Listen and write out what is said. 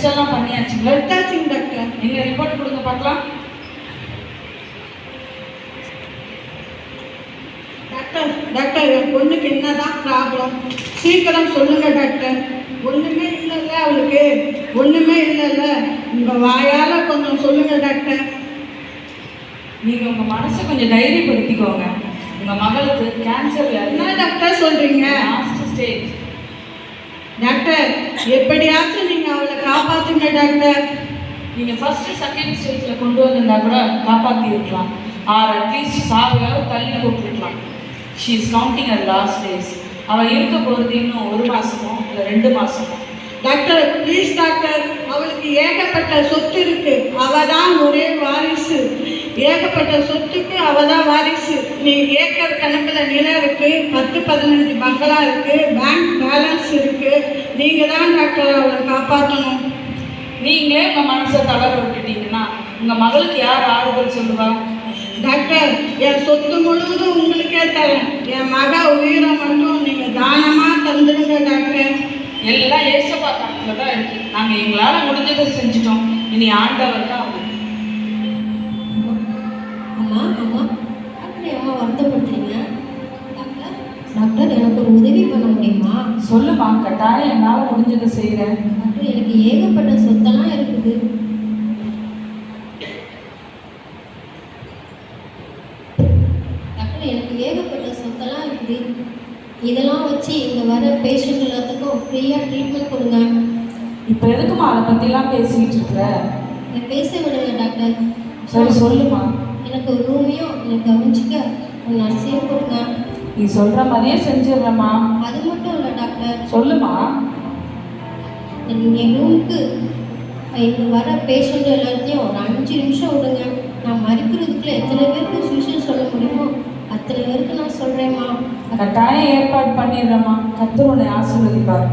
Test எல்லாம் பண்ணியாச்சுங்களா? எடுத்தாச்சுங்க doctor. நீங்கள் report கொடுங்க பார்க்கலாம். டாக்டர் டாக்டர் என் பொண்ணுக்கு என்னதான் ப்ராப்ளம்? சீக்கிரம் சொல்லுங்க டாக்டர். ஒன்றுமே இல்லைல்ல அவளுக்கு? ஒன்றுமே இல்லைல்ல? உங்கள் வாயால் கொஞ்சம் சொல்லுங்க டாக்டர். நீங்கள் உங்கள் மனசை கொஞ்சம் தைரியப்படுத்திக்கோங்க. உங்கள் மகளுக்கு கேன்சர் என்ன டாக்டர் சொல்கிறீங்க? Last stage. டாக்டர் எப்படியாச்சும் நீங்கள் அவளை காப்பாற்றுங்க டாக்டர். நீங்கள் ஃபர்ஸ்ட் செகண்ட் ஸ்டேஜில் கொண்டு வந்திருந்தா கூட காப்பாற்றி இருக்கலாம். ஆர் அட்லீஸ்ட் சாவையாவது தள்ளி போட்டுருக்கலாம். She is counting at last days. அவள் இருக்க போகிறது இன்னும் 1 மாதமோ இல்லை 2 மாதமோ. டாக்டர் ப்ளீஸ் டாக்டர், அவளுக்கு ஏகப்பட்ட சொத்து இருக்கு. அவள் தான் ஒரே வாரிசு. ஏகப்பட்ட சொத்துக்கு அவள் தான் வாரிசு. நீ ஏக்கர் கணக்கில் நிலம் இருக்கு, 10-15 பங்களா இருக்கு, பேங்க் பேலன்ஸ் இருக்கு. நீங்கள் தான் டாக்டர் அவளை காப்பாற்றணும். நீங்களே உங்கள் மனசை தளர விட்டுட்டீங்கன்னா உங்கள் மகளுக்கு யார் ஆறுதல் சொல்லுவா? டாக்டர் என் சொத்து முழுவதும் உங்களுக்கே தரேன். என் மக உயிரை மட்டும் நீங்கள் தானமாக தந்துடுங்க டாக்டர். எல்லாம் ஏசப்பா கணக்கில் தான் இருக்குது. நாங்கள் எங்களால் முடிஞ்சதை செஞ்சுட்டோம். இனி ஆண்டவர் தான். அம்மா அம்மா டாக்டர் அம்மா வருத்தப்படுத்துறீங்க? டாக்டர் டாக்டர் எனக்கு ஒரு உதவி பண்ண முடியுமா? சொல்லுமா, கட்டாயம் என்னால் முடிஞ்சதை செய்கிறேன். டாக்டர் எனக்கு ஏகப்பட்ட சொத்தெல்லாம் இருக்குது. டாக்டர் எனக்கு ஏகப்பட்ட சொத்தெல்லாம் இருக்குது. இதெல்லாம் வச்சு இங்கே வர பேஷண்ட் எல்லாத்துக்கும் ஃப்ரீயாக ட்ரீட்மெண்ட் கொடுங்க. இப்போ எதுக்குமா அதை பற்றிலாம் பேசிக்கிட்டு இருக்கிற? என்னை பேச விடுங்க டாக்டர். சரி சொல்லுமா. எனக்கு ஒரு ரூமையும் எனக்கு கவனிச்சிக்க ஒரு நர்ஸையும் கொடுங்க. நீ சொல்கிற மாதிரியே செஞ்சிடுறேம்மா. அது மட்டும் இல்லை டாக்டர். சொல்லுமா. என் ரூமுக்கு இங்கே வர பேஷண்ட் எல்லாத்தையும் ஒரு 5 நிமிஷம் விடுங்க. நான் மறிக்கிறதுக்குள்ள எத்தனை பேருக்கு சுவிஷன் சொல்ல முடியுமோ அத்தனை பேருக்கு நான் சொல்கிறேம்மா. கட்டாயம் ஏற்பாடு பண்ணிடுறேம்மா. கர்த்தர் உன்னை ஆசீர்வதிப்பார்.